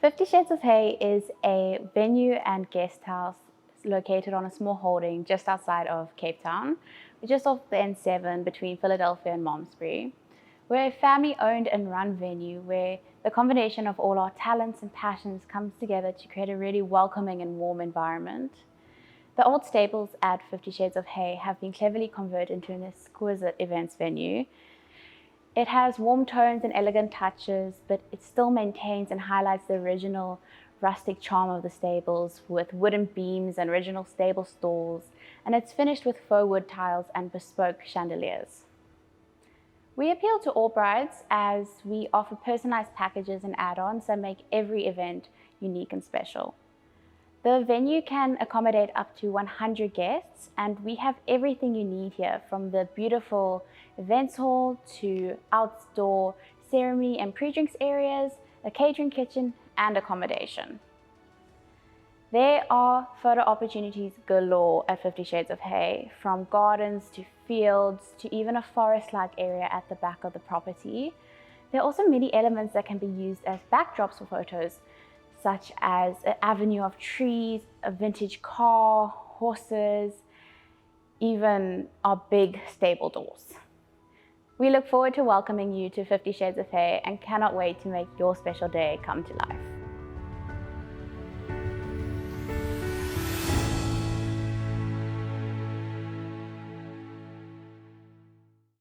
50 Shades of Hay is a venue and guest house located on a small holding just outside of Cape Town, just off the N7 between Philadelphia and Malmesbury. We're a family-owned and run venue where the combination of all our talents and passions comes together to create a really welcoming and warm environment. The old stables at 50 Shades of Hay have been cleverly converted into an exquisite events venue. It has warm tones and elegant touches, but it still maintains and highlights the original rustic charm of the stables with wooden beams and original stable stalls, and it's finished with faux wood tiles and bespoke chandeliers. We appeal to all brides as we offer personalized packages and add-ons that make every event unique and special. The venue can accommodate up to 100 guests, and we have everything you need here, from the beautiful events hall to outdoor ceremony and pre-drinks areas, a catering kitchen, and accommodation. There are photo opportunities galore at 50 Shades of Hay, from gardens to fields to even a forest-like area at the back of the property. There are also many elements that can be used as backdrops for photos, such as an avenue of trees, a vintage car, horses, even our big stable doors. We look forward to welcoming you to 50 Shades of Hay and cannot wait to make your special day come to life.